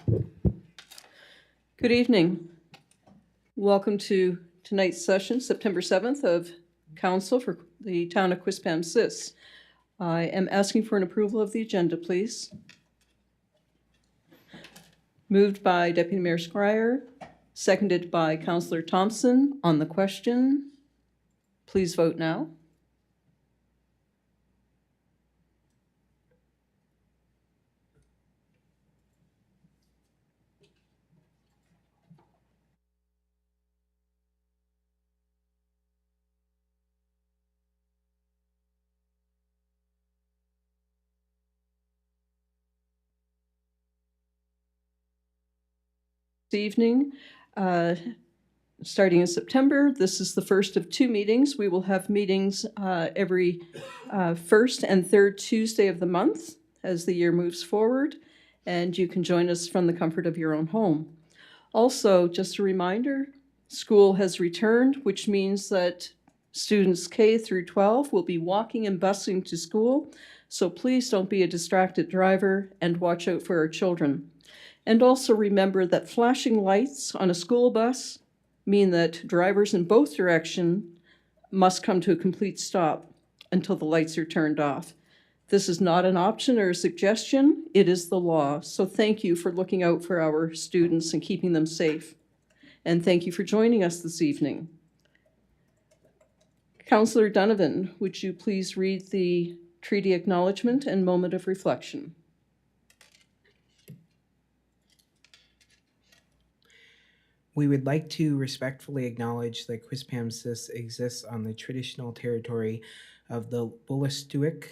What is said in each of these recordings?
Good evening. Welcome to tonight's session, September 7th of Council for the Town of Quispamsis. I am asking for an approval of the agenda, please. Moved by Deputy Mayor Scryer, seconded by Councillor Thompson. On the question, please vote now. This evening, starting in September, this is the first of two meetings. We will have meetings every first and third Tuesday of the month as the year moves forward, and you can join us from the comfort of your own home. Also, just a reminder, school has returned, which means that students K through 12 will be walking and busing to school, so please don't be a distracted driver and watch out for our children. And also remember that flashing lights on a school bus mean that drivers in both directions must come to a complete stop until the lights are turned off. This is not an option or a suggestion, it is the law. So thank you for looking out for our students and keeping them safe. And thank you for joining us this evening. Councillor Donovan, would you please read the treaty acknowledgement and moment of reflection? We would like to respectfully acknowledge that Quispamsis exists on the traditional territory of the Wolastoqey,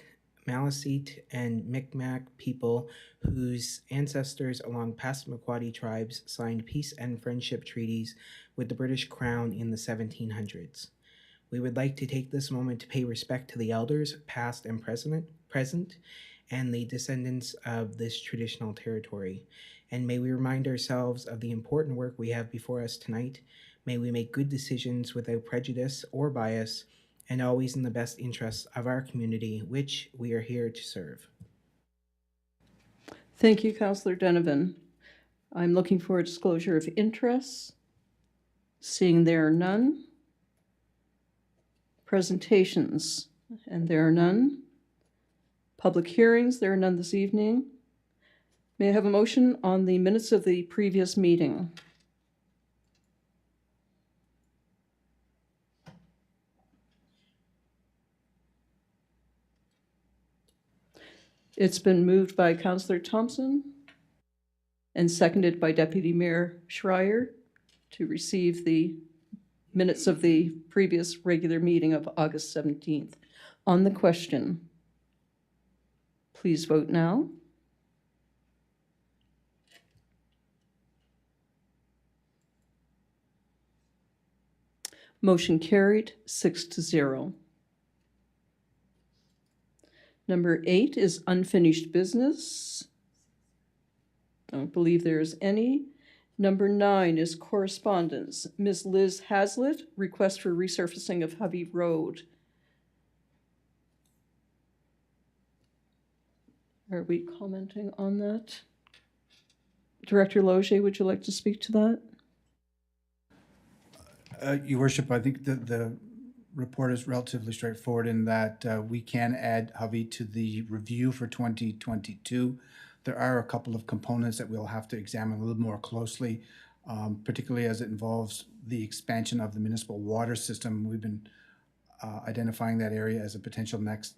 Maliseet, and Mi'kmaq people whose ancestors along Passamaquoddy tribes signed peace and friendship treaties with the British Crown in the 1700s. We would like to take this moment to pay respect to the elders, past and present, and the descendants of this traditional territory. And may we remind ourselves of the important work we have before us tonight. May we make good decisions without prejudice or bias, and always in the best interests of our community, which we are here to serve. Thank you, Councillor Donovan. I'm looking for a disclosure of interests. Seeing there are none. Presentations, and there are none. Public hearings, there are none this evening. May I have a motion on the minutes of the previous meeting? It's been moved by Councillor Thompson and seconded by Deputy Mayor Schreier to receive the minutes of the previous regular meeting of August 17th. On the question, please vote now. Motion carried 6-0. Number 8 is unfinished business. Don't believe there is any. Number 9 is correspondence. Ms. Liz Hazlitt, request for resurfacing of Hovey Road. Are we commenting on that? Director Loge, would you like to speak to that? Your Worship, I think the report is relatively straightforward in that we can add Hovey to the review for 2022. There are a couple of components that we'll have to examine a little more closely, particularly as it involves the expansion of the municipal water system. We've been identifying that area as a potential next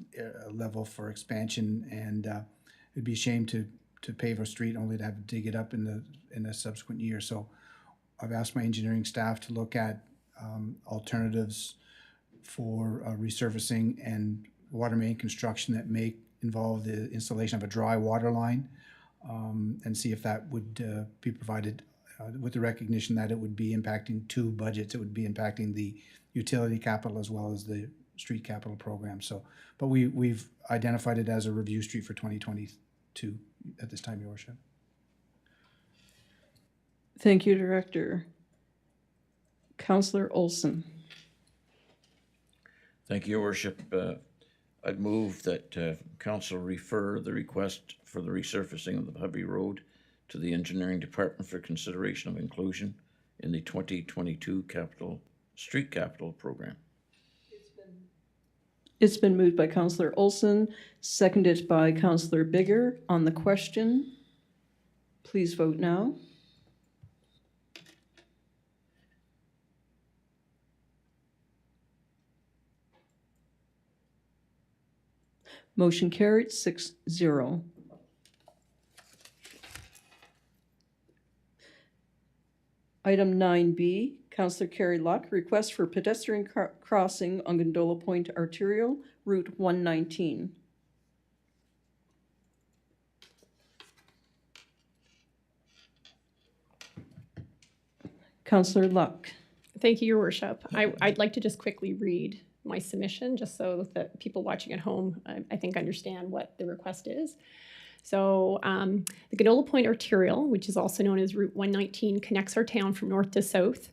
level for expansion, and it'd be a shame to pave a street only to have to dig it up in a subsequent year. So I've asked my engineering staff to look at alternatives for resurfacing and water main construction that may involve the installation of a dry water line, and see if that would be provided with the recognition that it would be impacting two budgets. It would be impacting the utility capital as well as the street capital program. So, but we've identified it as a review street for 2022 at this time, Your Worship. Thank you, Director. Councillor Olson. Thank you, Your Worship. I'd move that Council refer the request for the resurfacing of the Hovey Road to the Engineering Department for consideration of inclusion in the 2022 Street Capital Program. It's been moved by Councillor Olson, seconded by Councillor Bigger. On the question, please vote now. Motion carried 6-0. Item 9B, Councillor Carrie Luck, request for pedestrian crossing on Gondola Point Arterial, Route 119. Councillor Luck. Thank you, Your Worship. I'd like to just quickly read my submission, just so that people watching at home, I think, understand what the request is. So the Gondola Point Arterial, which is also known as Route 119, connects our town from north to south,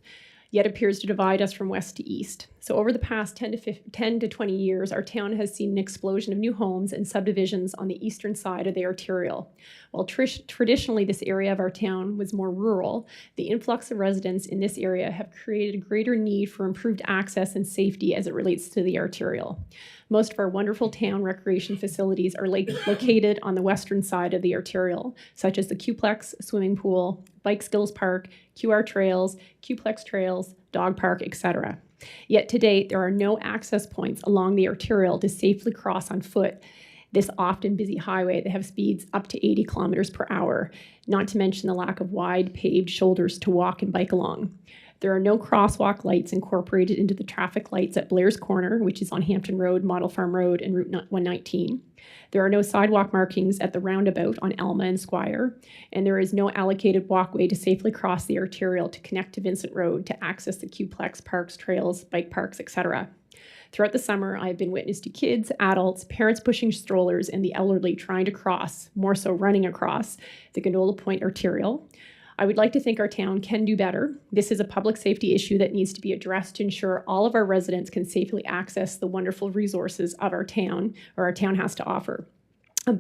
yet appears to divide us from west to east. So over the past 10 to 20 years, our town has seen an explosion of new homes and subdivisions on the eastern side of the arterial. While traditionally this area of our town was more rural, the influx of residents in this area have created a greater need for improved access and safety as it relates to the arterial. Most of our wonderful town recreation facilities are located on the western side of the arterial, such as the Qplex swimming pool, Bike Skills Park, QR Trails, Qplex Trails, Dog Park, etc. Yet to date, there are no access points along the arterial to safely cross on foot this often busy highway that have speeds up to 80 kilometers per hour, not to mention the lack of wide paved shoulders to walk and bike along. There are no crosswalk lights incorporated into the traffic lights at Blair's Corner, which is on Hampton Road, Model Farm Road, and Route 119. There are no sidewalk markings at the roundabout on Alma and Squire, and there is no allocated walkway to safely cross the arterial to connect to Vincent Road to access the Qplex parks, trails, bike parks, etc. Throughout the summer, I have been witness to kids, adults, parents pushing strollers, and the elderly trying to cross, more so running across, the Gondola Point Arterial. I would like to think our town can do better. This is a public safety issue that needs to be addressed to ensure all of our residents can safely access the wonderful resources of our town, or our town has to offer, on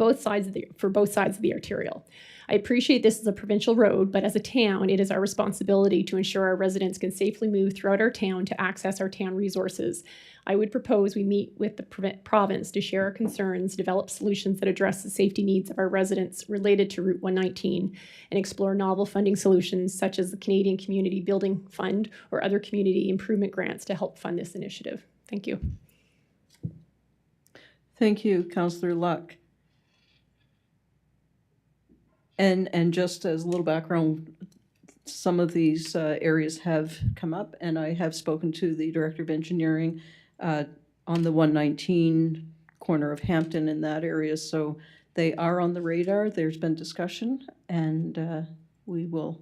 for both sides of the arterial. I appreciate this is a provincial road, but as a town, it is our responsibility to ensure our residents can safely move throughout our town to access our town resources. I would propose we meet with the province to share our concerns, develop solutions that address the safety needs of our residents related to Route 119, and explore novel funding solutions such as the Canadian Community Building Fund or other community improvement grants to help fund this initiative. Thank you. Thank you, Councillor Luck. And just as a little background, some of these areas have come up, and I have spoken to the Director of Engineering on the 119 corner of Hampton in that area, so they are on the radar. There's been discussion, and we will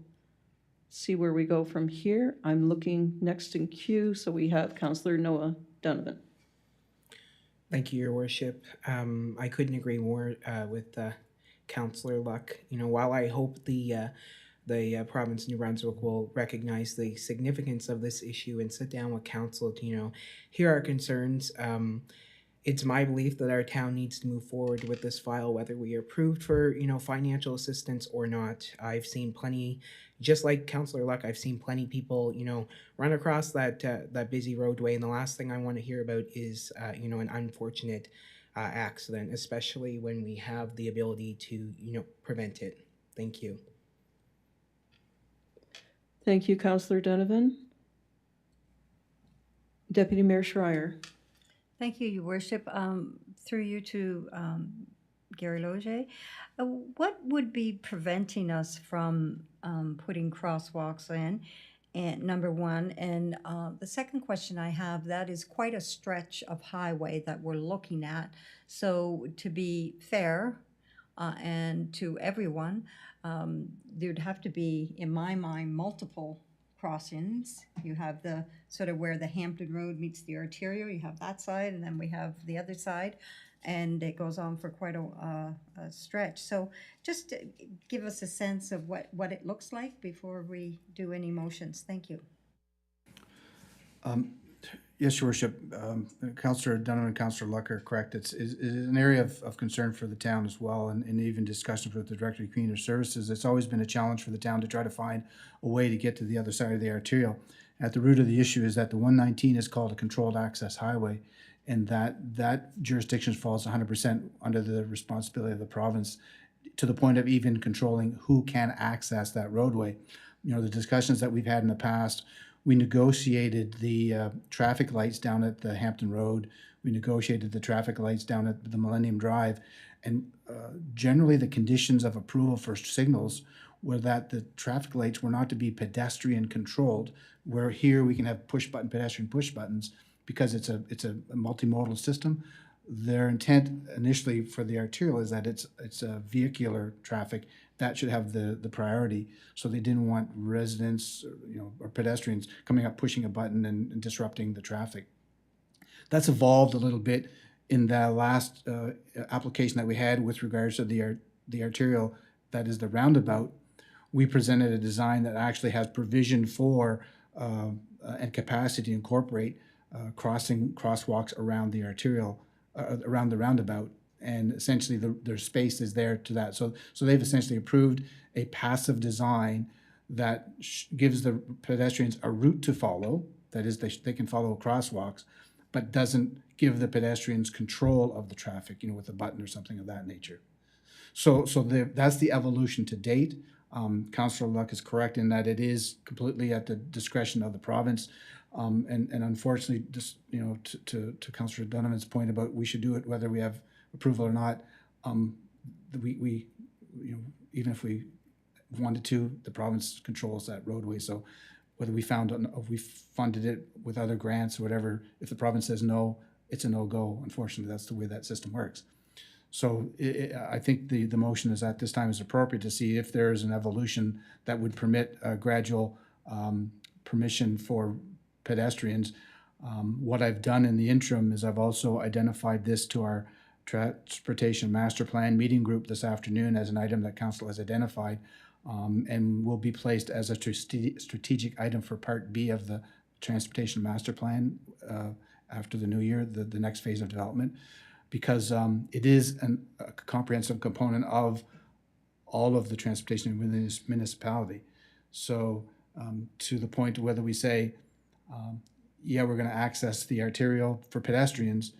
see where we go from here. I'm looking next in queue, so we have Councillor Noah Donovan. Thank you, Your Worship. I couldn't agree more with Councillor Luck. You know, while I hope the province of New Brunswick will recognize the significance of this issue and sit down with council to, hear our concerns, it's my belief that our town needs to move forward with this file, whether we are approved for, financial assistance or not. I've seen plenty, just like Councillor Luck, I've seen plenty people, run across that busy roadway, and the last thing I want to hear about is, an unfortunate accident, especially when we have the ability to, prevent it. Thank you. Thank you, Councillor Donovan. Deputy Mayor Schreier. Thank you, Your Worship. Through you to Gary Loge, what would be preventing us from putting crosswalks in? And number one, and the second question I have, that is quite a stretch of highway that we're looking at. So to be fair and to everyone, there'd have to be, in my mind, multiple crossings. You have the sort of where the Hampton Road meets the arterial, you have that side, and then we have the other side, and it goes on for quite a stretch. So just give us a sense of what it looks like before we do any motions. Thank you. Yes, Your Worship. Councillor Donovan and Councillor Luck are correct. It's an area of concern for the town as well, and even discussions with the Director of Community Services. It's always been a challenge for the town to try to find a way to get to the other side of the arterial. At the root of the issue is that the 119 is called a controlled access highway, and that jurisdiction falls 100% under the responsibility of the province, to the point of even controlling who can access that roadway. You know, the discussions that we've had in the past, we negotiated the traffic lights down at the Hampton Road. We negotiated the traffic lights down at the Millennium Drive. And generally, the conditions of approval for signals were that the traffic lights were not to be pedestrian controlled, where here we can have pedestrian push buttons, because it's a multimodal system. Their intent initially for the arterial is that it's a vehicular traffic that should have the priority. So they didn't want residents, or pedestrians coming up, pushing a button and disrupting the traffic. That's evolved a little bit in the last application that we had with regards to the arterial, that is the roundabout. We presented a design that actually has provision for and capacity to incorporate crosswalks around the arterial, around the roundabout, and essentially their space is there to that. So they've essentially approved a passive design that gives the pedestrians a route to follow. That is, they can follow crosswalks, but doesn't give the pedestrians control of the traffic, with a button or something of that nature. So that's the evolution to date. Councillor Luck is correct in that it is completely at the discretion of the province. And unfortunately, just, to Councillor Donovan's point about we should do it whether we have approval or not, we even if we wanted to, the province controls that roadway. So whether if we funded it with other grants or whatever, if the province says no, it's a no-go. Unfortunately, that's the way that system works. So I think the motion is at this time is appropriate to see if there is an evolution that would permit a gradual permission for pedestrians. What I've done in the interim is I've also identified this to our Transportation Master Plan meeting group this afternoon as an item that council has identified, and will be placed as a strategic item for Part B of the Transportation Master Plan after the new year, the next phase of development, because it is a comprehensive component of all of the transportation within this municipality. So to the point of whether we say, we're going to access the arterial for pedestrians,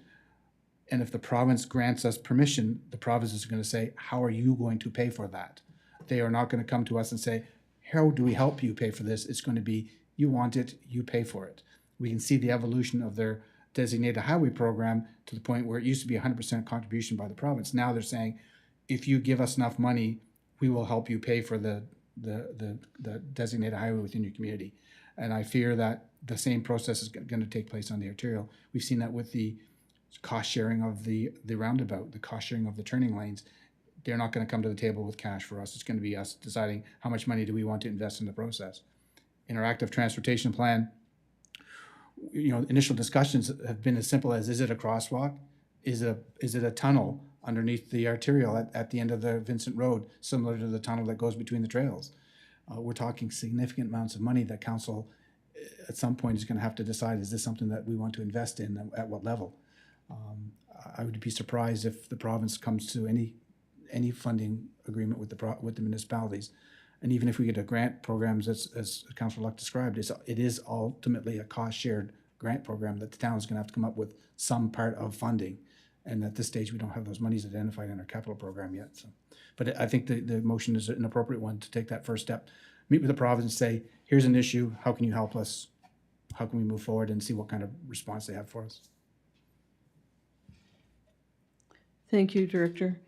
and if the province grants us permission, the province is going to say, how are you going to pay for that? They are not going to come to us and say, how do we help you pay for this? It's going to be, you want it, you pay for it. We can see the evolution of their designated highway program to the point where it used to be 100% contribution by the province. Now they're saying, if you give us enough money, we will help you pay for the designated highway within your community. And I fear that the same process is going to take place on the arterial. We've seen that with the cost sharing of the roundabout, the cost sharing of the turning lanes. They're not going to come to the table with cash for us. It's going to be us deciding how much money do we want to invest in the process. In our active transportation plan, initial discussions have been as simple as, is it a crosswalk? Is it a tunnel underneath the arterial at the end of the Vincent Road, similar to the tunnel that goes between the trails? We're talking significant amounts of money that council at some point is going to have to decide, is this something that we want to invest in, at what level? I would be surprised if the province comes to any funding agreement with the municipalities. And even if we get a grant programs, as Councillor Luck described, it is ultimately a cost-shared grant program that the town is going to have to come up with some part of funding. And at this stage, we don't have those monies identified in our capital program yet. So, but I think the motion is an appropriate one to take that first step. Meet with the province and say, here's an issue, how can you help us? How can we move forward, and see what kind of response they have for us? Thank you, Director.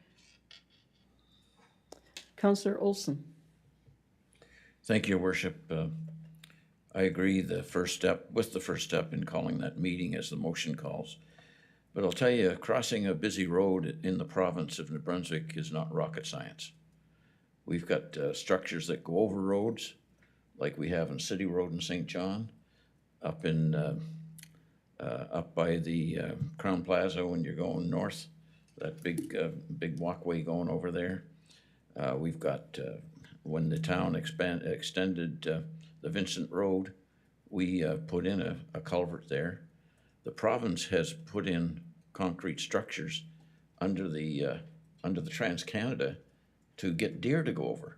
Councillor Olson. Thank you, Your Worship. I agree the first step in calling that meeting as the motion calls. But I'll tell you, crossing a busy road in the province of New Brunswick is not rocket science. We've got structures that go over roads, like we have in City Road in St. John, up by the Crown Plaza when you're going north, that big walkway going over there. We've got, when the town extended the Vincent Road, we put in a culvert there. the province has put in concrete structures under the Trans-Canada to get deer to go over,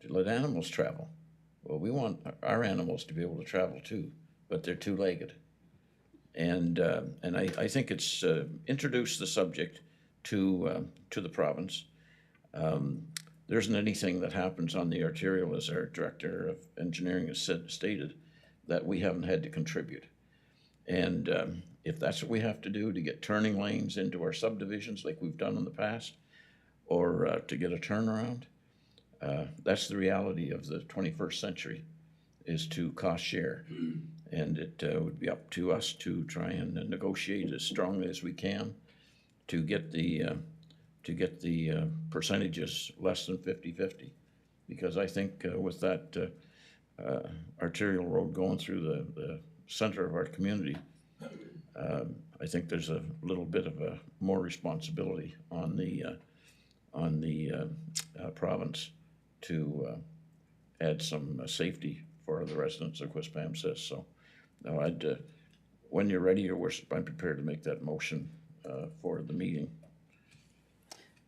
to let animals travel. Well, we want our animals to be able to travel too, but they're two-legged. And I think it's introduced the subject to the province. There isn't anything that happens on the arterial, as our director of engineering has stated, that we haven't had to contribute. And if that's what we have to do to get turning lanes into our subdivisions like we've done in the past, or to get a turnaround, that's the reality of the 21st century, is to cost share. And it would be up to us to try and negotiate as strongly as we can to get the percentages less than 50-50. Because I think with that arterial road going through the center of our community, I think there's a little bit of a more responsibility on the province to add some safety for the residents of Quispamsis. So, no, when you're ready, Your Worship, I'm prepared to make that motion for the meeting.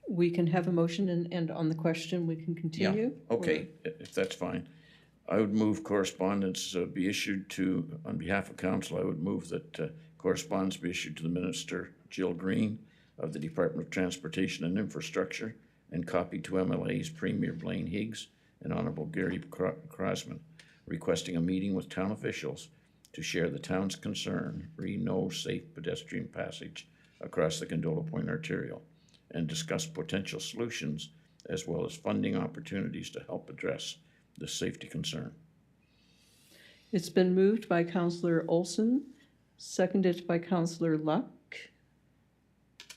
We can have a motion, and on the question, we can continue? Okay, if that's fine. I would move correspondence be issued to, on behalf of council, I would move that correspondence be issued to the Minister Jill Green of the Department of Transportation and Infrastructure, and copied to MLAs Premier Blaine Higgs and Honorable Gary Crosman, requesting a meeting with town officials to share the town's concern re no safe pedestrian passage across the Gondola Point Arterial, and discuss potential solutions as well as funding opportunities to help address this safety concern. It's been moved by Councillor Olson, seconded by Councillor Luck.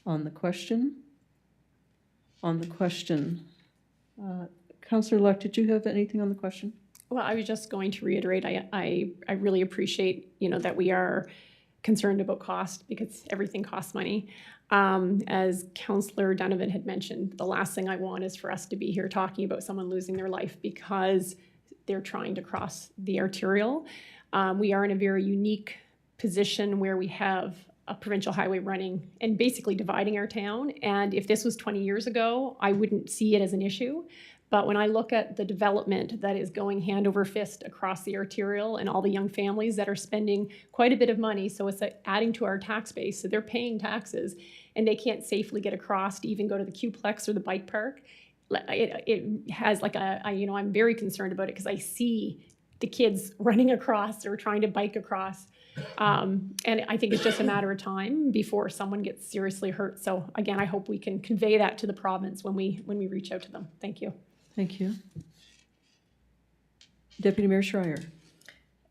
On the question? On the question. Councillor Luck, did you have anything on the question? Well, I was just going to reiterate, I really appreciate, that we are concerned about cost, because everything costs money. As Councillor Donovan had mentioned, the last thing I want is for us to be here talking about someone losing their life because they're trying to cross the arterial. We are in a very unique position where we have a provincial highway running and basically dividing our town. And if this was 20 years ago, I wouldn't see it as an issue. But when I look at the development that is going hand over fist across the arterial and all the young families that are spending quite a bit of money, so it's adding to our tax base, so they're paying taxes and they can't safely get across to even go to the Q-Plex or the bike park, it has like I'm very concerned about it because I see the kids running across or trying to bike across. And I think it's just a matter of time before someone gets seriously hurt. So again, I hope we can convey that to the province when we reach out to them. Thank you. Thank you. Deputy Mayor Schreier.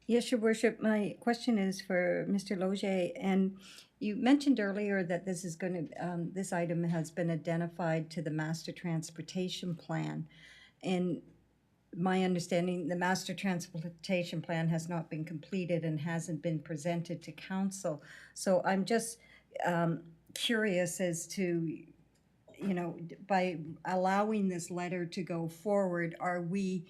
Yes, Your Worship, my question is for Mr. Loge, and you mentioned earlier that this is going to, this item has been identified to the Master Transportation Plan. And my understanding, the Master Transportation Plan has not been completed and hasn't been presented to council. So I'm just curious as to, by allowing this letter to go forward, are we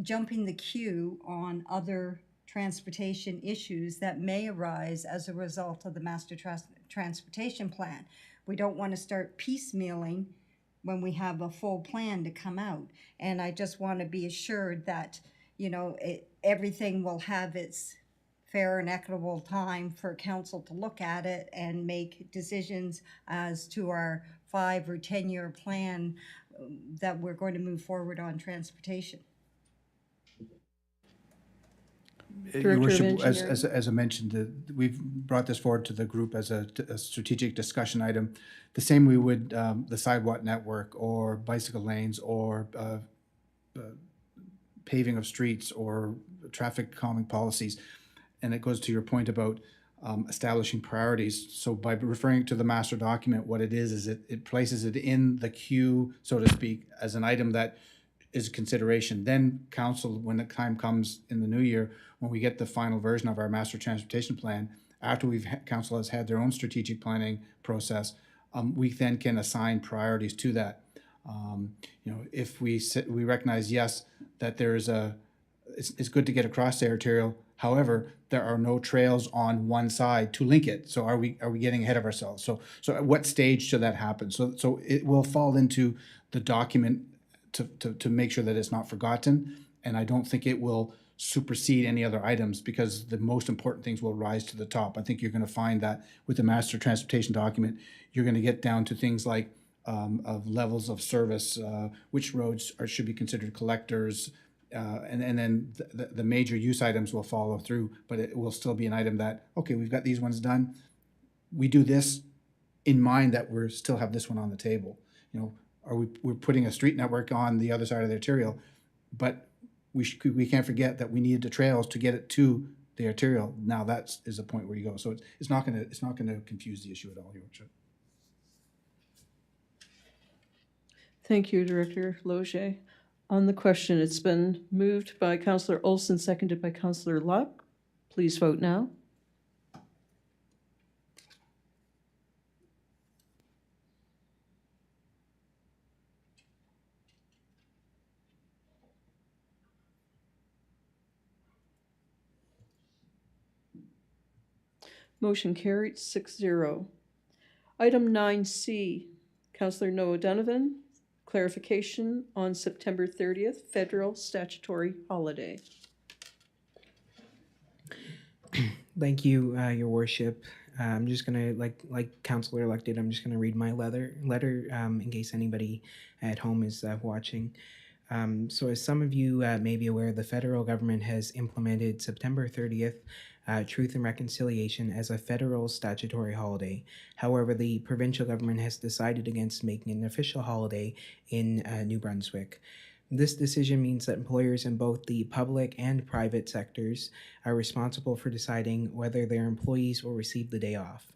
jumping the queue on other transportation issues that may arise as a result of the Master Transportation Plan? We don't want to start piecemealing when we have a full plan to come out. And I just want to be assured that, everything will have its fair and equitable time for council to look at it and make decisions as to our 5 or 10 year plan that we're going to move forward on transportation. Your Worship, Director of as I mentioned, we've brought this forward to the group as a strategic discussion item. The same we would the sidewalk network or bicycle lanes or paving of streets or traffic calming policies. And it goes to your point about establishing priorities. So by referring to the master document, what it is it places it in the queue, so to speak, as an item that is a consideration. Then council, when the time comes in the new year, when we get the final version of our master transportation plan, after council has had their own strategic planning process, we then can assign priorities to that. If we recognize, yes, that there is it's good to get across the arterial, However, there are no trails on one side to link it. So are we getting ahead of ourselves? So at what stage should that happen? So it will fall into the document to make sure that it's not forgotten. And I don't think it will supersede any other items because the most important things will rise to the top. I think you're going to find that with the master transportation document, you're going to get down to things like of levels of service, which roads should be considered collectors, and then the major use items will follow through, but it will still be an item that, okay, we've got these ones done. We do this in mind that we're still have this one on the table. You know, we're putting a street network on the other side of the arterial, but we can't forget that we needed the trails to get it to the arterial. Now that is a point where you go. So it's not gonna confuse the issue at all, Your Worship. Thank you, Director Loge. On the question, it's been moved by Councillor Olson, seconded by Councillor Luck. Please vote now. Motion carried 6-0. Item 9C, Councillor Noah Donovan, clarification on September 30th, federal statutory holiday. Thank you, Your Worship. I'm just gonna, like Councillor elected, I'm just gonna read my letter in case anybody at home is watching. So as some of you may be aware, the federal government has implemented September 30th Truth and Reconciliation as a federal statutory holiday. However, the provincial government has decided against making it an official holiday in New Brunswick. This decision means that employers in both the public and private sectors are responsible for deciding whether their employees will receive the day off.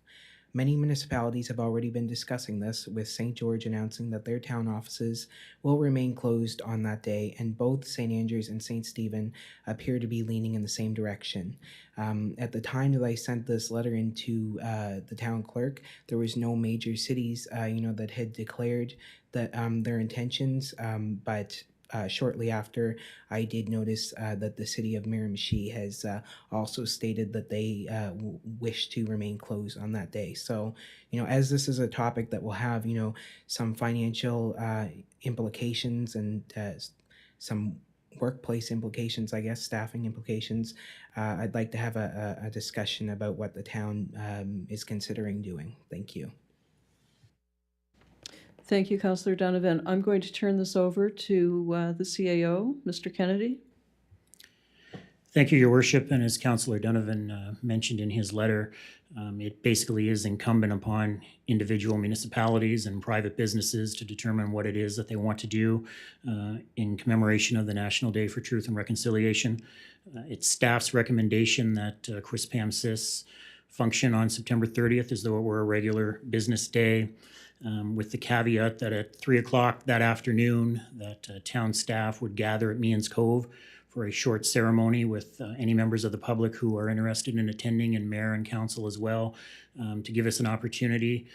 Many municipalities have already been discussing this, with St. George announcing that their town offices will remain closed on that day, and both St. Andrews and St. Stephen appear to be leaning in the same direction. At the time that I sent this letter into the town clerk, there was no major cities, that had declared that their intentions, but shortly after, I did notice that the city of Miramichi has also stated that they wish to remain closed on that day. So, as this is a topic that will have, some financial implications and some workplace implications, I guess, staffing implications, I'd like to have a discussion about what the town is considering doing. Thank you. Thank you, Councillor Donovan. I'm going to turn this over to the CAO, Mr. Kennedy. Thank you, Your Worship. And as Councillor Donovan mentioned in his letter, it basically is incumbent upon individual municipalities and private businesses to determine what it is that they want to do in commemoration of the National Day for Truth and Reconciliation. It's staff's recommendation that Quispamsis function on September 30th as though it were a regular business day, with the caveat that at 3 o'clock that afternoon, that town staff would gather at Meehan's Cove for a short ceremony with any members of the public who are interested in attending, and mayor and council as well, to give us an opportunity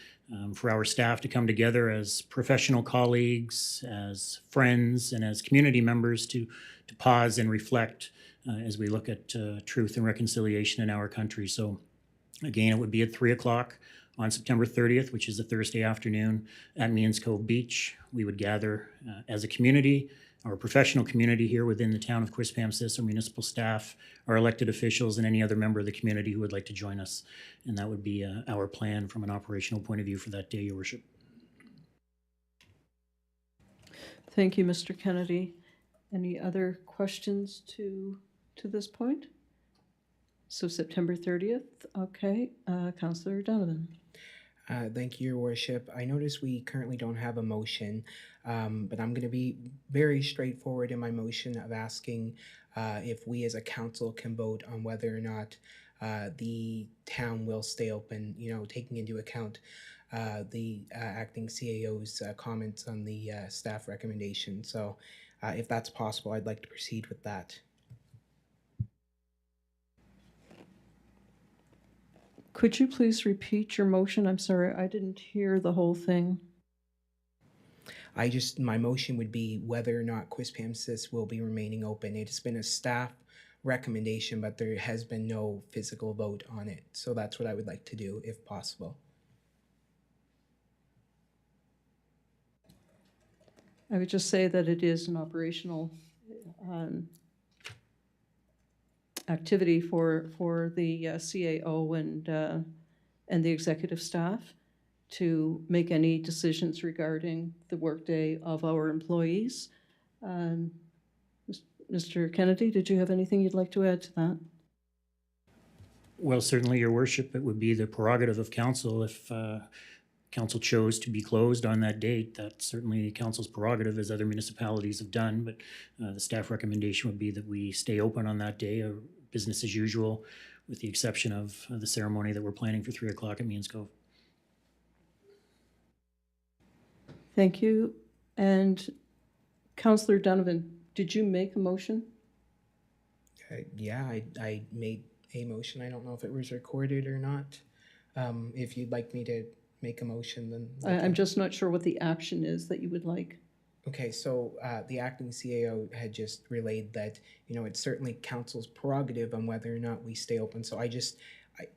for our staff to come together as professional colleagues, as friends, and as community members to pause and reflect as we look at truth and reconciliation in our country. So again, it would be at 3 o'clock on September 30th, which is a Thursday afternoon at Meehan's Cove Beach. We would gather as a community, our professional community here within the town of Quispamsis, our municipal staff, our elected officials, and any other member of the community who would like to join us. And that would be our plan from an operational point of view for that day, Your Worship. Thank you, Mr. Kennedy. Any other questions to this point? So September 30th, okay. Councillor Donovan. Thank you, Your Worship. I notice we currently don't have a motion, but I'm going to be very straightforward in my motion of asking if we as a council can vote on whether or not the town will stay open, taking into account the acting CAO's comments on the staff recommendation. So if that's possible, I'd like to proceed with that. Could you please repeat your motion? I'm sorry, I didn't hear the whole thing. My motion would be whether or not Quispamsis will be remaining open. It has been a staff recommendation, but there has been no physical vote on it. So that's what I would like to do if possible. I would just say that it is an operational activity for the CAO and the executive staff to make any decisions regarding the workday of our employees. Mr. Kennedy, did you have anything you'd like to add to that? Well, certainly, Your Worship, it would be the prerogative of council if council chose to be closed on that date. That's certainly council's prerogative, as other municipalities have done, but the staff recommendation would be that we stay open on that day, or business as usual, with the exception of the ceremony that we're planning for 3 o'clock at Means Cove. Thank you. And Councillor Donovan, did you make a motion? Yeah, I made a motion. I don't know if it was recorded or not. If you'd like me to make a motion, then I'm just not sure what the action is that you would like. Okay, so the acting CAO had just relayed that, it's certainly council's prerogative on whether or not we stay open. So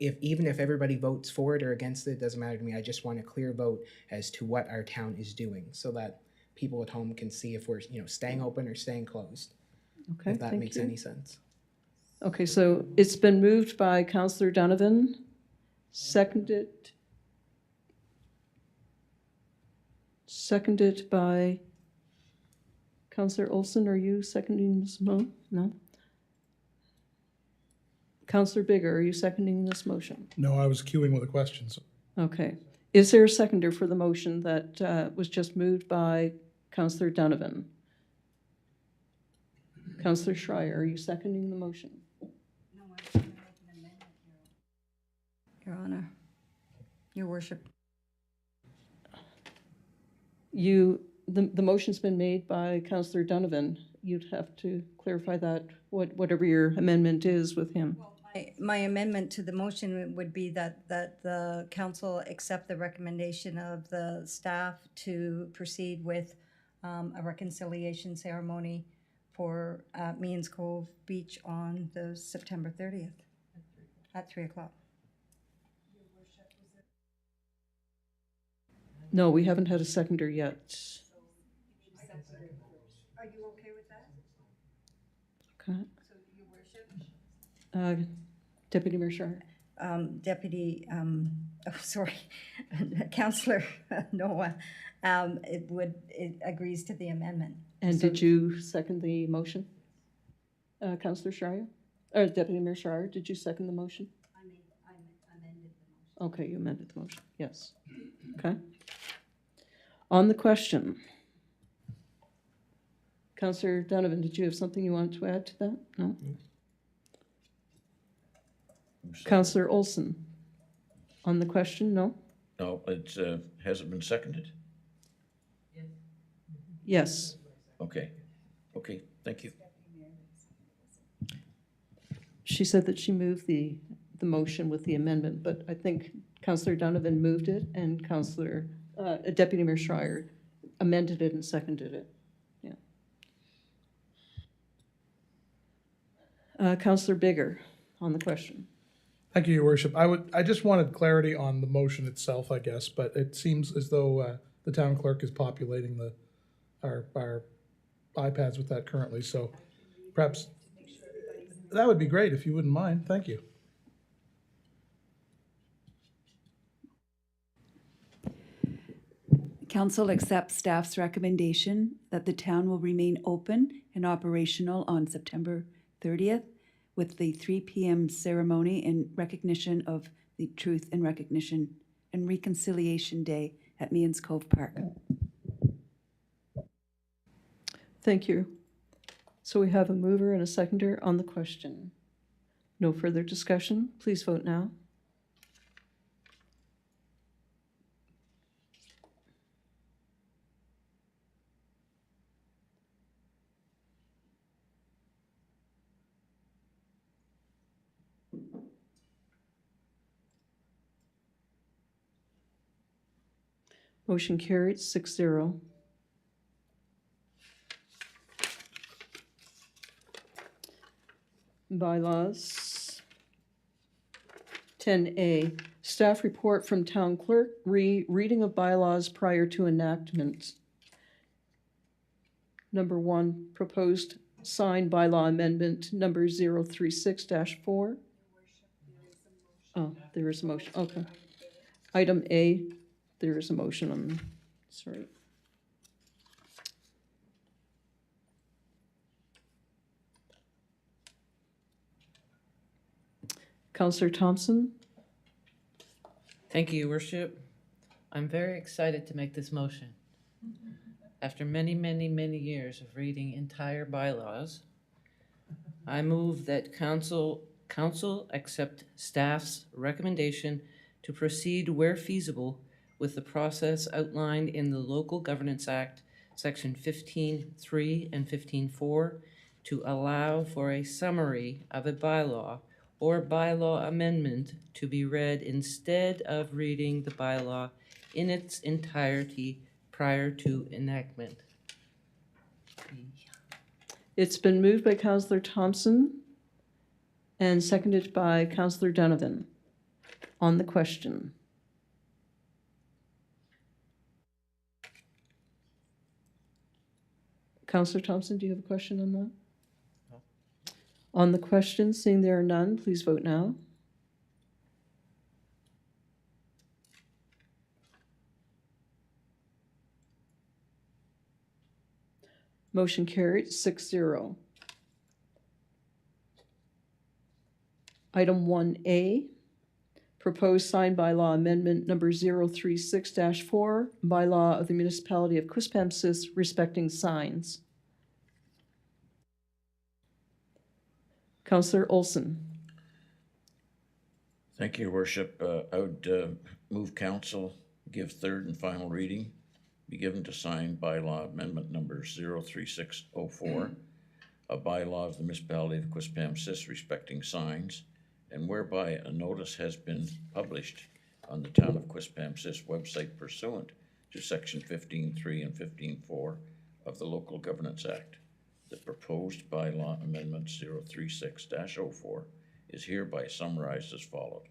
even if everybody votes for it or against it, doesn't matter to me. I just want a clear vote as to what our town is doing so that people at home can see if we're, staying open or staying closed. Okay, If that thank makes you. any sense. Okay, so it's been moved by Councillor Donovan, seconded by Councillor Olson. Are you seconding this No? Councillor Bigger, are you seconding this motion? No, I was queuing with a question. So Okay. Is there a seconder for the motion that was just moved by Councillor Donovan? Councillor Schreier, are you seconding the motion? No, I'm going to make an amendment, Your Honor. Your Worship. The motion's been made by Councillor Donovan. You'd have to clarify that, whatever your amendment is with him. My amendment to the motion would be that the council accept the recommendation of the staff to proceed with a reconciliation ceremony for Means Cove Beach on the September 30th at 3 o'clock. No, we haven't had a seconder yet. Are you okay with that? Okay. So, Your Worship? Deputy Mayor Schreier. Deputy, Councillor Noah, it agrees to the amendment. And So- did you second the motion? Councillor Schreier? Or Deputy Mayor Schreier, did you second the motion? I amended the motion. Okay, you amended the motion, yes. Okay. On the question, Councillor Donovan, did you have something you wanted to add to that? No? Councillor Olson, on the question, no? No, has it been seconded? Yes. Okay, thank you. She said that she moved the motion with the amendment, but I think Councillor Donovan moved it and Deputy Mayor Schreier amended it and seconded it. Yeah. Councillor Bigger on the question. thank you, Your Worship. I just wanted clarity on the motion itself, I guess, but it seems as though the town clerk is populating our iPads with that currently. So perhaps that would be great if you wouldn't mind. Thank you. Council accepts staff's recommendation that the town will remain open and operational on September 30th with the 3 p.m. ceremony in recognition of the Truth and Recognition and Reconciliation Day at Means Cove Park. Thank you. So we have a mover and a seconder on the question. No further discussion. Please vote now. Motion carried 6-0. bylaws. 10A, staff report from town clerk, reading of bylaws prior to enactment. Number 1, proposed signed bylaw amendment number 036-4. Oh, there is a motion, okay. Item A, there is a motion on, sorry. Counselor Thompson? Thank you, Your Worship. I'm very excited to make this motion. After many, many, many years of reading entire bylaws, I move that council accept staff's recommendation to proceed where feasible with the process outlined in the Local Governance Act, Section 15.3 and 15.4, to allow for a summary of a bylaw or bylaw amendment to be read instead of reading the bylaw in its entirety prior to enactment. It's been moved by Counselor Thompson and seconded by Counselor Donovan. On the question. Counselor Thompson, do you have a question on that? No. On the question, seeing there are none, please vote now. Motion carried, 6-0. Item 1A, proposed signed bylaw amendment number 036-4, bylaw of the municipality of Quispamsis respecting signs. Counselor Olson. Thank you, Your Worship. I would move council give third and final reading, be given to sign bylaw amendment number 03604, a bylaw of the municipality of Quispamsis respecting signs, and whereby a notice has been published on the town of Quispamsis website pursuant to section 15.3 and 15.4 of the Local Governance Act. The proposed bylaw amendment 036-04 is hereby summarized as follows,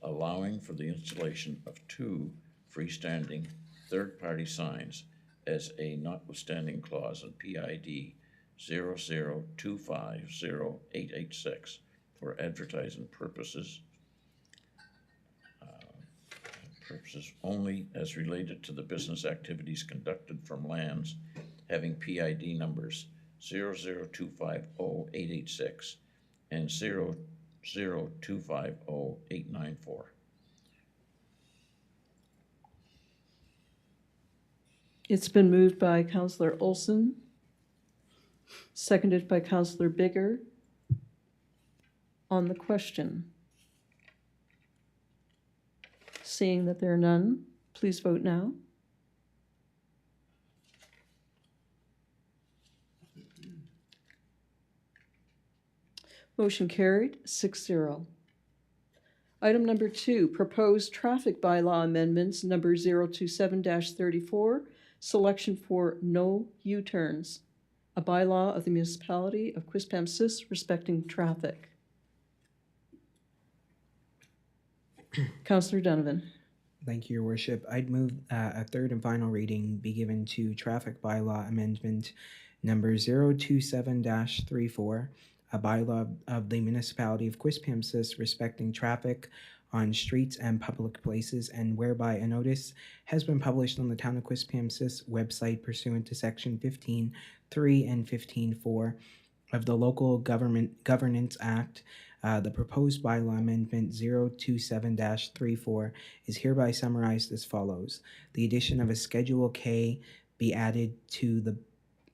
allowing for the installation of 2 freestanding third-party signs as a notwithstanding clause in PID 002508886 for advertising purposes only as related to the business activities conducted from lands having PID numbers 002508886 and 002508994. It's been moved by Counselor Olson, seconded by Counselor Bigger. On the question. Seeing that there are none, please vote now. Motion carried, 6-0. Item number 2, proposed traffic bylaw amendments number 027-34, selection for no U-turns, a bylaw of the municipality of Quispamsis respecting traffic. Counselor Donovan. Thank you, Your Worship. I'd move a third and final reading be given to traffic bylaw amendment number 027-34, a bylaw of the municipality of Quispamsis respecting traffic on streets and public places, and whereby a notice has been published on the town of Quispamsis website pursuant to section 15.3 and 15.4 of the Local Governance Act. The proposed bylaw amendment 027-34 is hereby summarized as follows. The addition of a Schedule K be added to the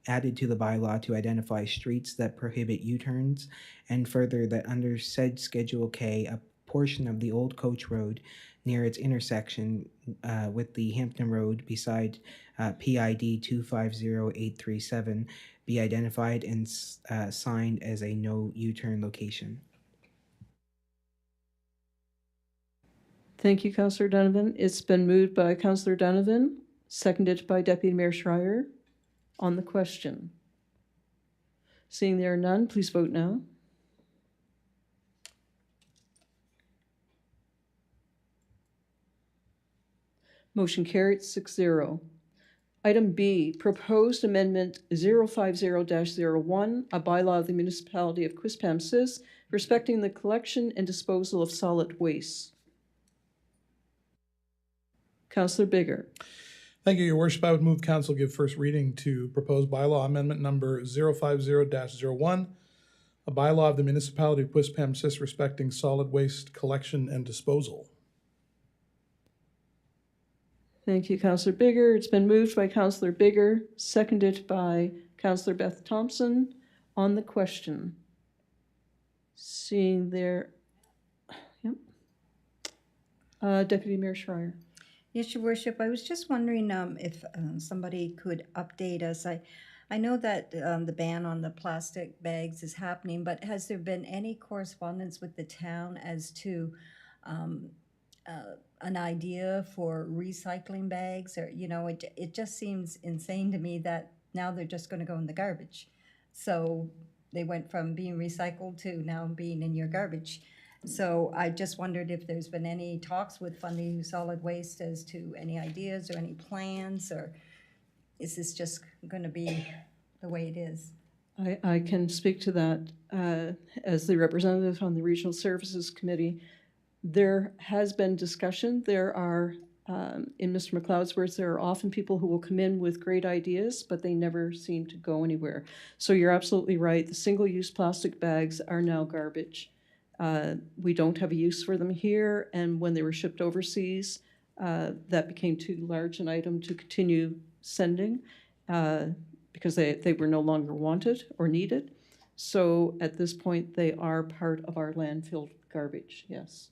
bylaw to identify streets that prohibit U-turns, and further that under said Schedule K, a portion of the old coach road near its intersection with the Hampton Road beside PID 250837 be identified and signed as a no U-turn location. Thank you, Counselor Donovan. It's been moved by Counselor Donovan, seconded by Deputy Mayor Schreier. On the question. Seeing there are none, please vote now. Motion carried 6-0. Item B, proposed amendment 050-01, a bylaw of the municipality of Quispamsis respecting the collection and disposal of solid waste. Councillor Bigger. Thank you, Your Worship. I would move council give first reading to proposed bylaw amendment number 050-01, a bylaw of the municipality of Quispamsis respecting solid waste collection and disposal. Thank you, Councillor Bigger. It's been moved by Councillor Bigger, seconded by Councillor Beth Thompson. On the question, seeing there, yep. Deputy Mayor Schreier. Yes, Your Worship. I was just wondering if somebody could update us. I know that the ban on the plastic bags is happening, but has there been any correspondence with the town as to an idea for recycling bags? Or, you know, it just seems insane to me that now they're just going to go in the garbage. So they went from being recycled to now being in your garbage. So I just wondered if there's been any talks with Funding Solid Waste as to any ideas or any plans, or is this just going to be the way it is? I can speak to that as the representative on the Regional Services Committee. There has been discussion. There are, in Mr. McLeod's words, there are often people who will come in with great ideas, but they never seem to go anywhere. So you're absolutely right. The single-use plastic bags are now garbage. We don't have a use for them here, and when they were shipped overseas, that became too large an item to continue sending because they were no longer wanted or needed. So at this point, they are part of our landfill garbage, yes.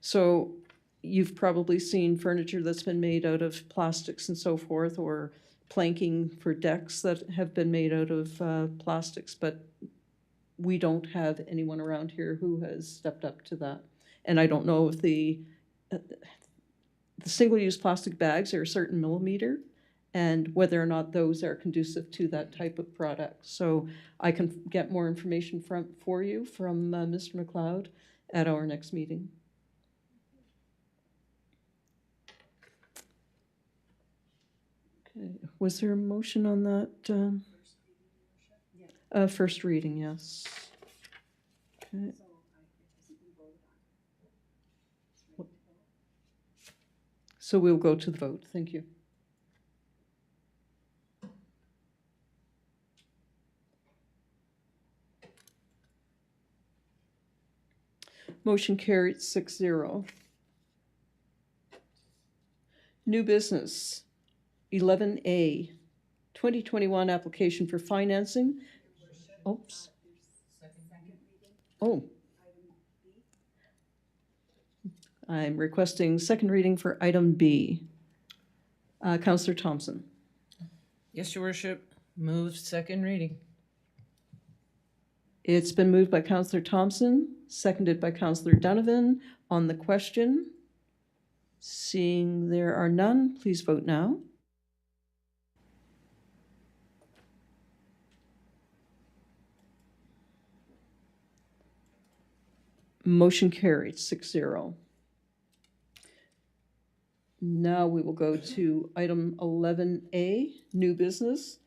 So you've probably seen furniture that's been made out of plastics and so forth, or planking for decks that have been made out of plastics, but we don't have anyone around here who has stepped up to that. And I don't know if the single-use plastic bags are a certain millimeter and whether or not those are conducive to that type of product. So I can get more information for you from Mr. McLeod at our next meeting. Okay. Was there a motion on that? First reading, yes. Okay. So we'll go to the vote. Thank you. Motion carried 6-0. New business, 11A, 2021 application for financing. Oops. Oh. I'm requesting second reading for item B. Councillor Thompson. Yes, Your Worship. Move second reading. It's been moved by Councillor Thompson, seconded by Councillor Donovan. On the question, seeing there are none, please vote now. Motion carried, 6-0. Now we will go to item 11A, new business.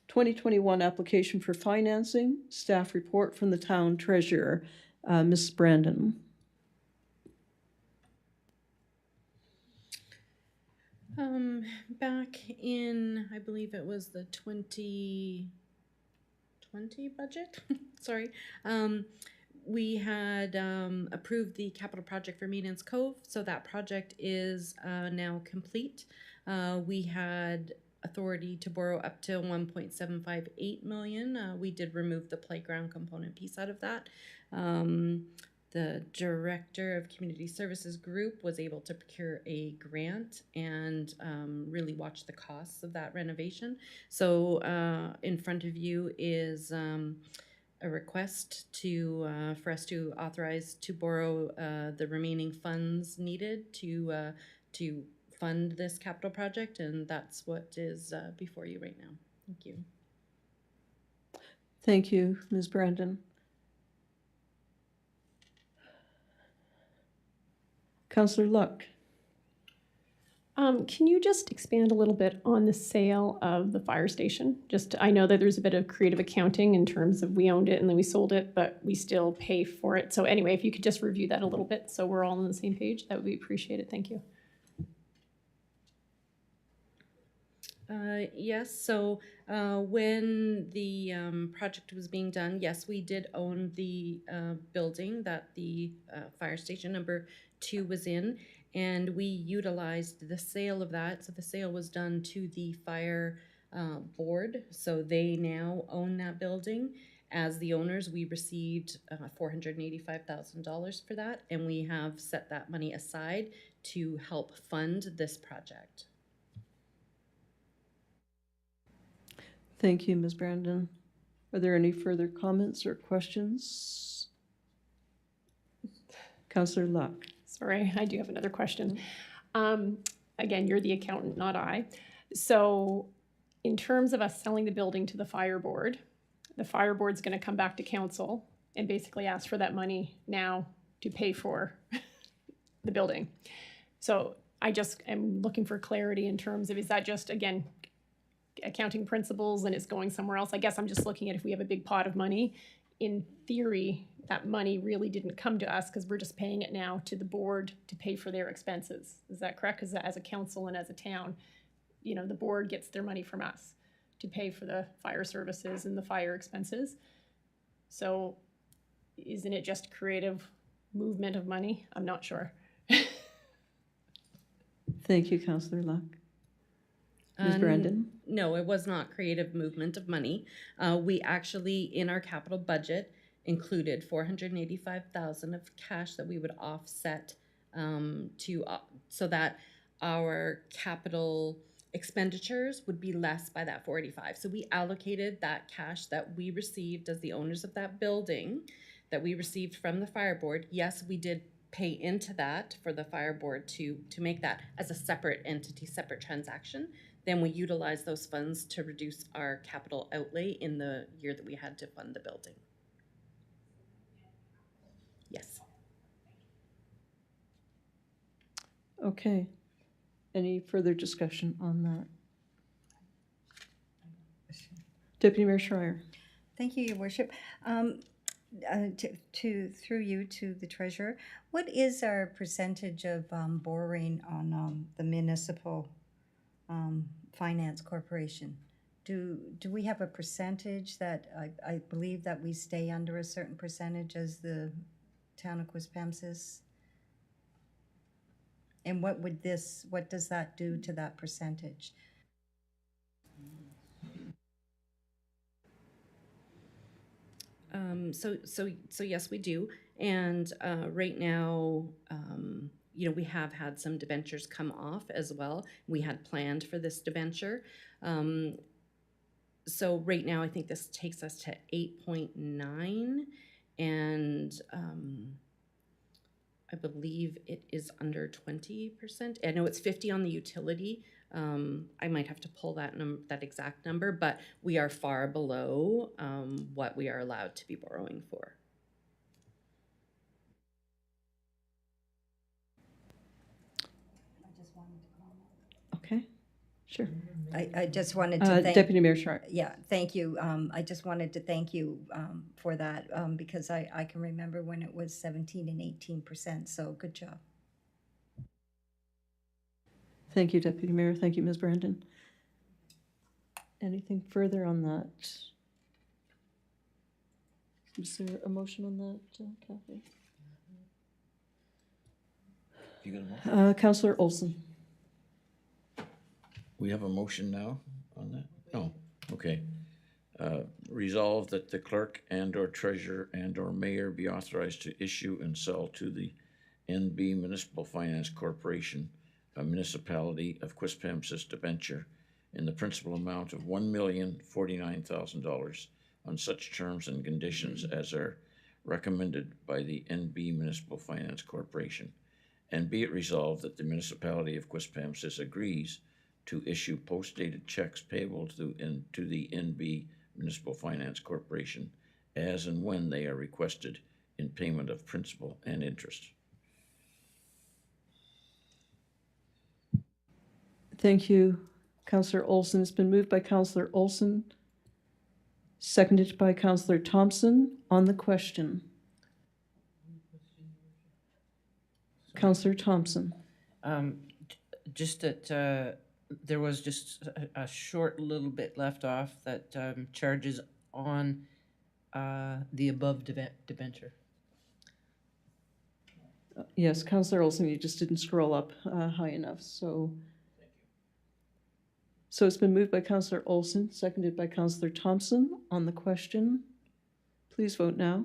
2021 application for financing, staff report from the town treasurer. Ms. Brandon. Back in, I believe it was the 2020 budget, sorry, we had approved the capital project for Maintenance Cove, so that project is now complete. We had authority to borrow up to 1.758 million. We did remove the playground component piece out of that. The director of community services group was able to procure a grant and really watch the costs of that renovation. So in front of you is a request to for us to authorize to borrow the remaining funds needed to fund this capital project, and that's what is before you right now. Thank you. Thank you, Ms. Brandon. Councillor Luck. Can you just expand a little bit on the sale of the fire station? Just, I know that there's a bit of creative accounting in terms of we owned it and then we sold it, but we still pay for it. So anyway, if you could just review that a little bit so we're all on the same page, that would be appreciated. Thank you. Yes, so when the project was being done, yes, we did own the building that the fire station number 2 was in, and we utilized the sale of that. So the sale was done to the fire board, so they now own that building. As the owners, we received $485,000 for that, and we have set that money aside to help fund this project. Thank you, Ms. Brandon. Are there any further comments or questions? Councillor Luck. Sorry, I do have another question. Again, you're the accountant, not I. So in terms of us selling the building to the fire board's going to come back to council and basically ask for that money now to pay for the building. So I just am looking for clarity in terms of, is that just, again, accounting principles and it's going somewhere else? I guess I'm just looking at if we have a big pot of money, in theory, that money really didn't come to us because we're just paying it now to the board to pay for their expenses. Is that correct? Because as a council and as a town, you know, the board gets their money from us to pay for the fire services and the fire expenses. So isn't it just creative movement of money? I'm not sure. Thank you, Councillor Luck. Ms. Brandon? No, it was not creative movement of money. We actually, in our capital budget, included $485,000 of cash that we would offset so that our capital expenditures would be less by that 485. So we allocated that cash that we received as the owners of that building, that we received from the fire board. Yes, we did pay into that for the fire board to make that as a separate entity, separate transaction. Then we utilized those funds to reduce our capital outlay in the year that we had to fund the building. Yes. Okay. Any further discussion on that? Deputy Mayor Schreier. Thank you, Your Worship. Through you to the treasurer, what is our percentage of borrowing on the municipal finance corporation? Do we have a percentage that I believe that we stay under a certain percentage as the town of Quispamsis? And what does that do to that percentage? So yes, we do. And right now, you know, we have had some debentures come off as well. We had planned for this debenture. So right now, I think this takes us to 8.9, and I believe it is under 20%. I know it's 50 on the utility. I might have to pull that exact number, but we are far below what we are allowed to be borrowing for. Okay, sure. I just wanted to thank... Deputy Mayor Schreier. Yeah, thank you. I just wanted to thank you for that because I can remember when it was 17 and 18%, so good job. Thank you, Deputy Mayor. Thank you, Ms. Brandon. Anything further on that? Is there a motion on that, Kathy? You got a motion? Councillor Olson. We have a motion now on that? No, okay. Resolve that the clerk and/or treasurer and/or mayor be authorized to issue and sell to the NB Municipal Finance Corporation, a municipality of Quispamsis debenture, in the principal amount of $1,049,000 on such terms and conditions as are recommended by the NB Municipal Finance Corporation. And be it resolved that the municipality of Quispamsis agrees to issue post-dated checks payable to the NB Municipal Finance Corporation as and when they are requested in payment of principal and interest. Thank you, Councillor Olson. It's been moved by Councillor Olson, seconded by Councillor Thompson. On the question. Councillor Thompson. Just that there was just a short little bit left off that charges on the above debenture. Yes, Councillor Olson, you just didn't scroll up high enough, so. So it's been moved by Councillor Olson, seconded by Councillor Thompson. On the question, please vote now.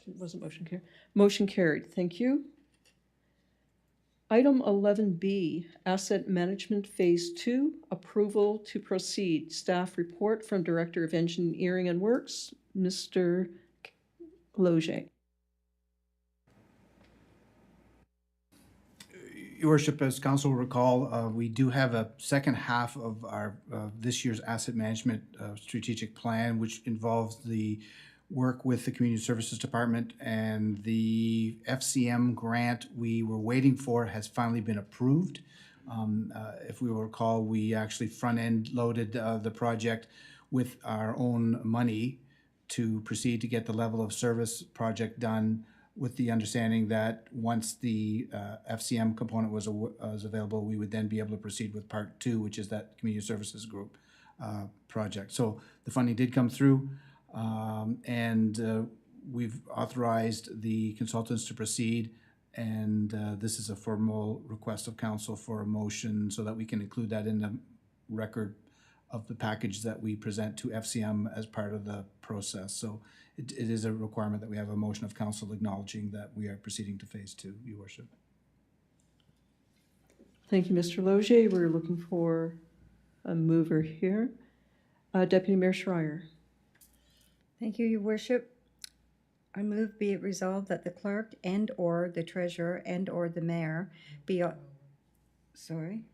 It wasn't motion carried. Motion carried, thank you. Item 11B, Asset Management Phase 2, Approval to Proceed. Staff report from Director of Engineering and Works, Mr. Loge. Your Worship, as Council will recall, we do have a second half of our this year's asset management strategic plan, which involves the work with the Community Services Department, and the FCM grant we were waiting for has finally been approved. If we will recall, we actually front-end loaded the project with our own money to proceed to get the level of service project done, with the understanding that once the FCM component was available, we would then be able to proceed with part 2, which is that Community Services Group project. So the funding did come through, and we've authorized the consultants to proceed, and this is a formal request of council for a motion so that we can include that in the record of the package that we present to FCM as part of the process. So it is a requirement that we have a motion of council acknowledging that we are proceeding to phase 2, Your Worship. Thank you, Mr. Loge. We're looking for a mover here. Deputy Mayor Schreier. Thank you, Your Worship. I move be it resolved that the clerk and/or the treasurer and/or the mayor be, sorry.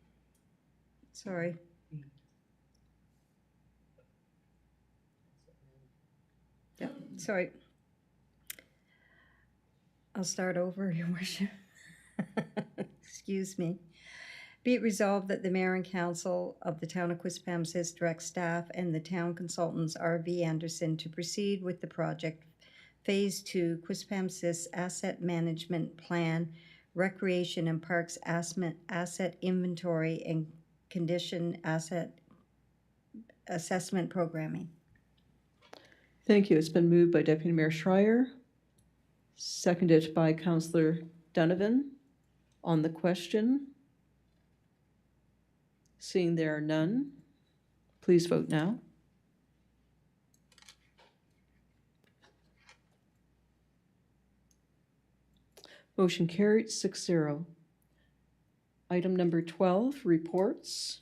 Yeah, sorry. I'll start over, Your Worship. Excuse me. Be it resolved that the mayor and council of the town of Quispamsis direct staff and the town consultants R.V. Anderson to proceed with the project Phase 2 Quispamsis Asset Management Plan, Recreation and Parks Asset Inventory and Condition Asset Assessment Programming. Thank you. It's been moved by Deputy Mayor Schreier, seconded by Councillor Donovan. On the question, seeing there are none, please vote now. Motion carried 6-0. Item number 12, reports.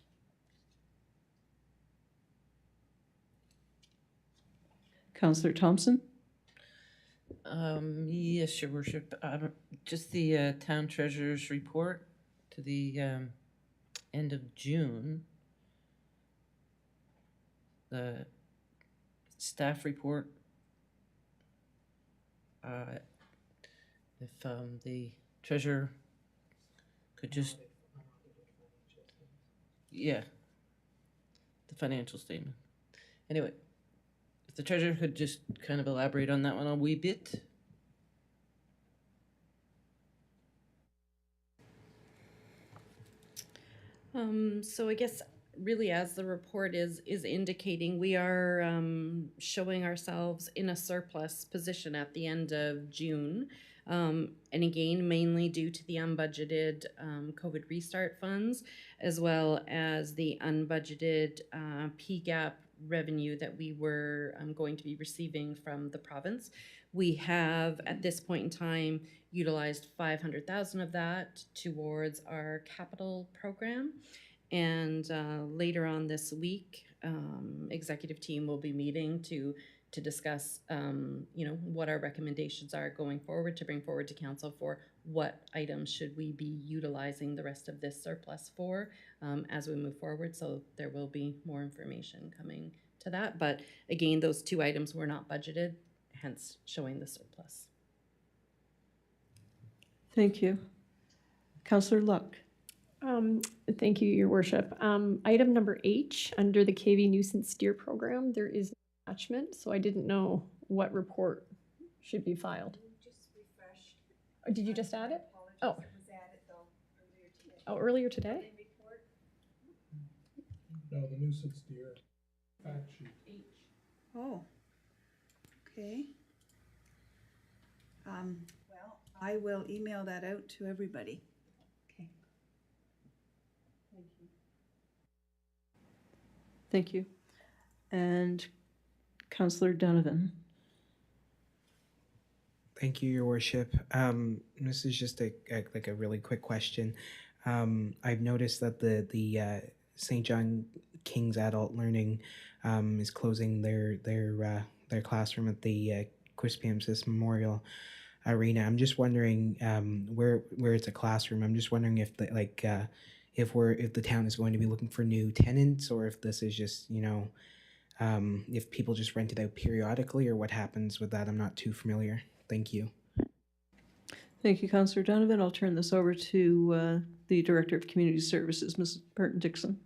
Councillor Thompson. Yes, Your Worship. Just the town treasurer's report to the end of June. The staff report. If the treasurer could just, yeah, the financial statement. Anyway, if the treasurer could just kind of elaborate on that one a wee bit. So I guess really, as the report is indicating, we are showing ourselves in a surplus position at the end of June. And again, mainly due to the unbudgeted COVID restart funds, as well as the unbudgeted PGAP revenue that we were going to be receiving from the province. We have, at this point in time, utilized 500,000 of that towards our capital program. And later on this week, executive team will be meeting to discuss, what our recommendations are going forward, to bring forward to council for what items should we be utilizing the rest of this surplus for as we move forward. So there will be more information coming to that. But again, those 2 items were not budgeted, hence showing the surplus. Thank you. Councillor Luck. Thank you, Your Worship. Item number H, under the KV nuisance deer program, there is an attachment, so I didn't know what report should be filed. Oh, did you just add it? Oh. Oh, earlier today? No, the nuisance deer fact sheet. Oh, okay. Well, I will email that out to everybody. Okay. Thank you. And Councillor Donovan. Thank you, Your Worship. This is just a really quick question. I've noticed that the St. John King's Adult Learning is closing their classroom at the Quispamsis Memorial Arena. I'm just wondering where it's a classroom. I'm just wondering if if the town is going to be looking for new tenants, or if this is just if people just rent it out periodically, or what happens with that. I'm not too familiar. Thank you. Thank you, Councillor Donovan. I'll turn this over to the Director of Community Services, Ms. Burton-Dixon.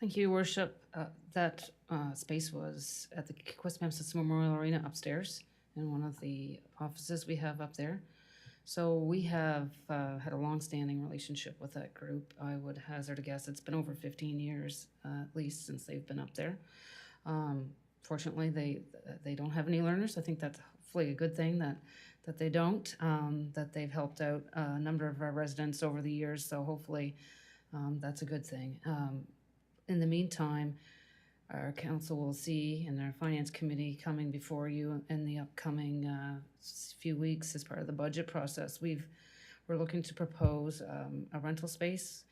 Thank you, Your Worship. That space was at the Quispamsis Memorial Arena upstairs in one of the offices we have up there. So we have had a long-standing relationship with that group. I would hazard a guess it's been over 15 years at least since they've been up there. Fortunately, they don't have any learners. I think that's hopefully a good thing that they don't, that they've helped out a number of our residents over the years. So hopefully that's a good thing. In the meantime, our council will see, and our finance committee coming before you in the upcoming few weeks as part of the budget process. We're looking to propose a rental space.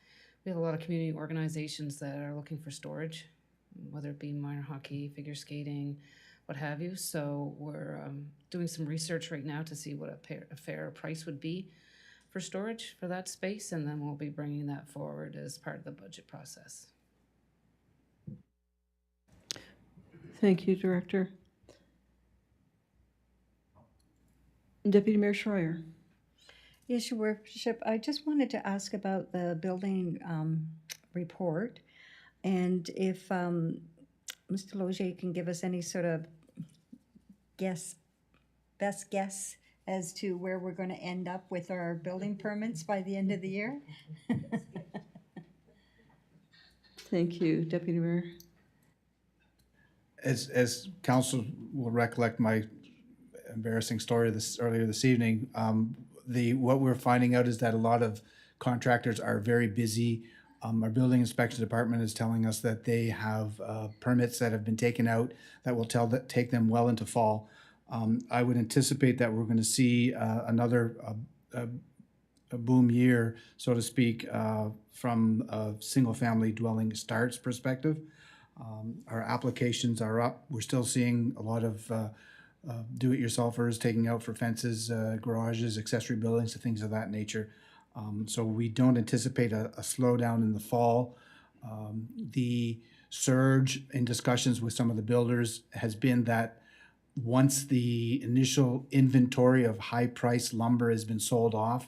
We have a lot of community organizations that are looking for storage, whether it be minor hockey, figure skating, what have you. So we're doing some research right now to see what a fair price would be for storage for that space, and then we'll be bringing that forward as part of the budget process. Thank you, Director. Deputy Mayor Schreier. Yes, Your Worship, I just wanted to ask about the building report, and if Mr. Logier can give us any sort of best guess as to where we're going to end up with our building permits by the end of the year. Thank you, Deputy Mayor. As council will recollect my embarrassing story earlier this evening, what we're finding out is that a lot of contractors are very busy. Our building inspection department is telling us that they have permits that have been taken out that will take them well into fall. I would anticipate that we're going to see another a boom year, so to speak, from a single-family dwelling starts perspective. Our applications are up. We're still seeing a lot of do-it-yourselfers taking out for fences, garages, accessory buildings, and things of that nature. So we don't anticipate a slowdown in the fall. The surge in discussions with some of the builders has been that once the initial inventory of high-priced lumber has been sold off,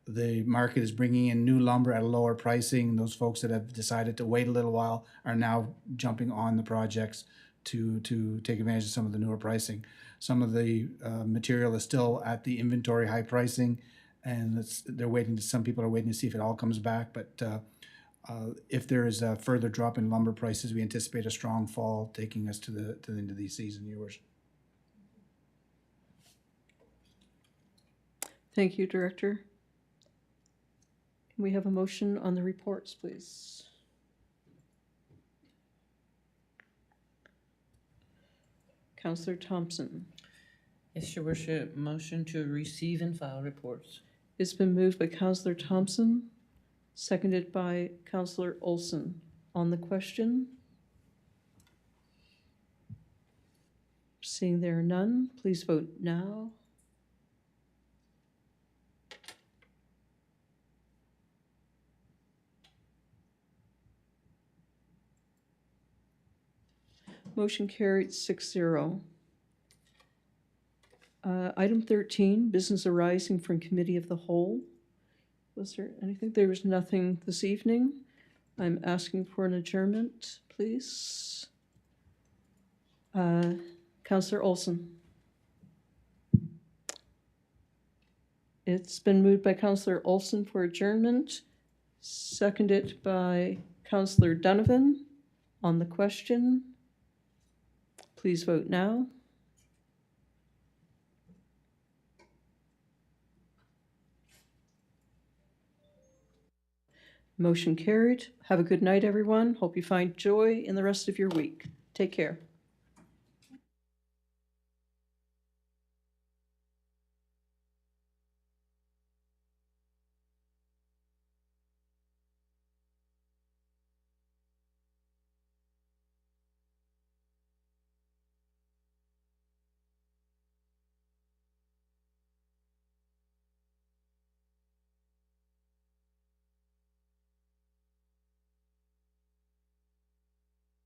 the market is bringing in new lumber at a lower pricing. Those folks that have decided to wait a little while are now jumping on the projects to take advantage of some of the newer pricing. Some of the material is still at the inventory high pricing, and some people are waiting to see if it all comes back. But if there is a further drop in lumber prices, we anticipate a strong fall taking us to the end of the season, Your Worship. Thank you, Director. Can we have a motion on the reports, please? Councillor Thompson. Yes, Your Worship. Motion to receive and file reports. It's been moved by Councillor Thompson seconded by Councillor Olson. On the question? Seeing there are none, please vote now. Motion carried 6-0. Item 13, business arising from Committee of the Whole. Was there anything? There was nothing this evening. I'm asking for an adjournment, please. Councillor Olson. It's been moved by Councillor Olson for adjournment, seconded by Councillor Donovan. On the question, please vote now. Motion carried. Have a good night, everyone. Hope you find joy in the rest of your week. Take care.